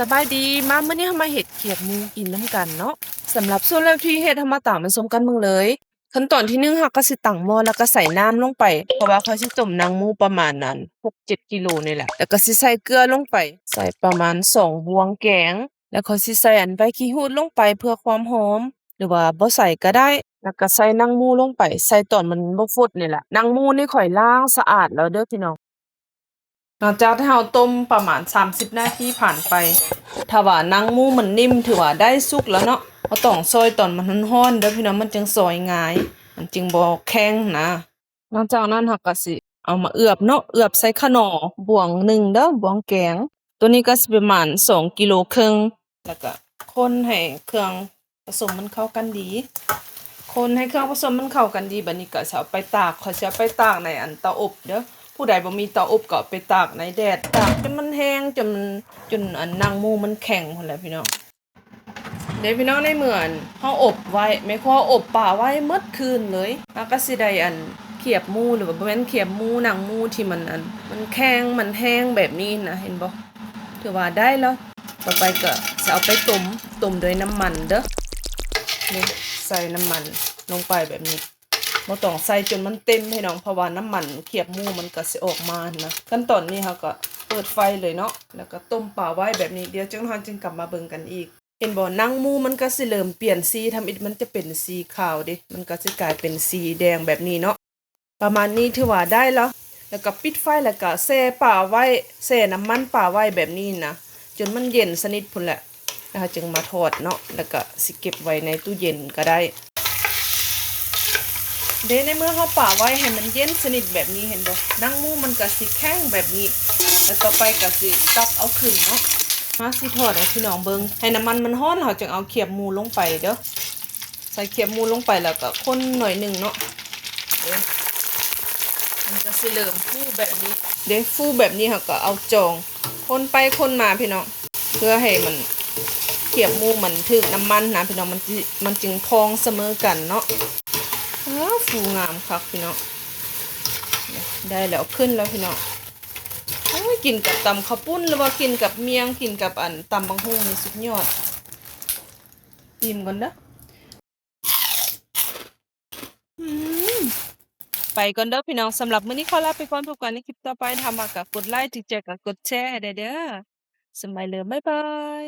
สบายดีมามื้อนี้เรามาเฮ็ดเขียดหมูกินนำกันเนาะสำหรับส่วนแรกที่เฮ็ดเรามาตามไปชมกันเบิ่งเลยขั้นตอนที่1เราก็สิตั้งหม้อแล้วก็ใส่น้ำลงไปเพราะว่าข้อยสิต้มหนังหมูประมาณนั้น6-7กิโลนี่แหละแล้วก็สิใส่เกลือลงไปใส่ประมาณ2บวงแกงแล้วข้อยสิใส่ใบขี้หูดลงไปเพื่อความหอมหรือว่าบ่ใส่ก็ได้แล้วก็ใส่หนังหมูลงไปใส่ตอนมันบ่ฟดนี่แหละหนังหมูนี่ข้อยล้างสะอาดแล้วเด้อพี่น้อง หลังจากที่เราต้มประมาณ30นาทีผ่านไปถ้าว่าหนังหมูมันนิ่มถือว่าได้สุกแล้วเนาะเราต้องซอยตอนมันร้อนๆเด้อพี่น้องมันจึงซอยง่ายมันจึงบ่แข็งนะหลังจากนั้นเราก็สิเอามาเอือบเนาะเอือบใส่ขนอบวงหนึ่งเด้อบวงแกงตัวนี้ก็สิประมาณ2กิโลครึ่งแล้วก็คนให้เครื่องผสมมันเข้ากันดีคนให้เครื่องผสมมันเข้ากันดีบัดนี้ก็สิเอาไปตากข้อยสิเอาไปตากในเตาอบเด้อ ผู้ใดบ่มีเตาอบก็ไปตากในแดดตากจนมันแห้งจนหนังหมูมันแข็งพุ่นแหละพี่น้องเดี๋ยวพี่น้องในมื้อเฮาอบไว้แม่ครัวอบป่าไว้หมดคืนเลยแล้วก็สิได้เขียบหมูหรือว่าบ่แม่นเขียบหมูหนังหมูที่มันแข็งมันแห้งแบบนี้นะเห็นบ่ถือว่าได้แล้วต่อไปก็จะเอาไปต้มด้วยน้ำมันเด้อนี่ใส่น้ำมันลงไปแบบนี้ บ่ต้องใส่จนมันเต็มพี่น้องเพราะว่าน้ำมันเคียบหมูมันก็สิออกมานะขั้นตอนนี้เราก็เปิดไฟเลยเนาะแล้วก็ต้มปลาไว้แบบนี้เดี๋ยวจังเราจึงกลับมาเบิ่งกันอีกเห็นบ่หนังหมูมันก็สิเริ่มเปลี่ยนสีทำอิฐมันจะเป็นสีขาวเด้มันก็สิกลายเป็นสีแดงแบบนี้เนาะประมาณนี้ถือว่าได้แล้วก็ปิดไฟแล้วก็แช่ปลาไว้แช่น้ำมันปลาไว้แบบนี้นะจนมันเย็นสนิทพุ่นแหละแล้วจึงมาทอดเนาะแล้วก็สิเก็บไว้ในตู้เย็นก็ได้ ในเมื่อเขาป่าไว้ให้มันเย็นสนิทแบบนี้เห็นบ่หนังหมูมันก็สิแข็งแบบนี้แล้วต่อไปก็สิตักเอาขึ้นเนาะมาสิทอดให้พี่น้องเบิ่งให้น้ำมันร้อนเราจึงเอาเขียบหมูลงไปเด้อใส่เขียบหมูลงไปแล้วก็คนหน่อยนึงเนาะมันก็สิเริ่มฟูแบบนี้ฟูแบบนี้เราก็เอาจองคนไปคนมาพี่น้องเพื่อให้มันเขียบหมูมันถึกน้ำมันนะพี่น้องมันจึงพองเสมอกันเนาะฟูงามครับพี่น้องได้แล้วขึ้นแล้วพี่น้องกินกับตำข้าวปุ้นหรือว่ากินกับเมียงกินกับตำบักหุ่งนี่สุดยอดอิ่มก่อนเด้อไปก่อนเด้อพี่น้องสำหรับมื้อนี้ขอลาไปก่อนพบกันในคลิปต่อไปถ้ามักก็กดไลค์ถึงใจก็กดแชร์ให้ได้เด้อสำหรับบ๊ายบาย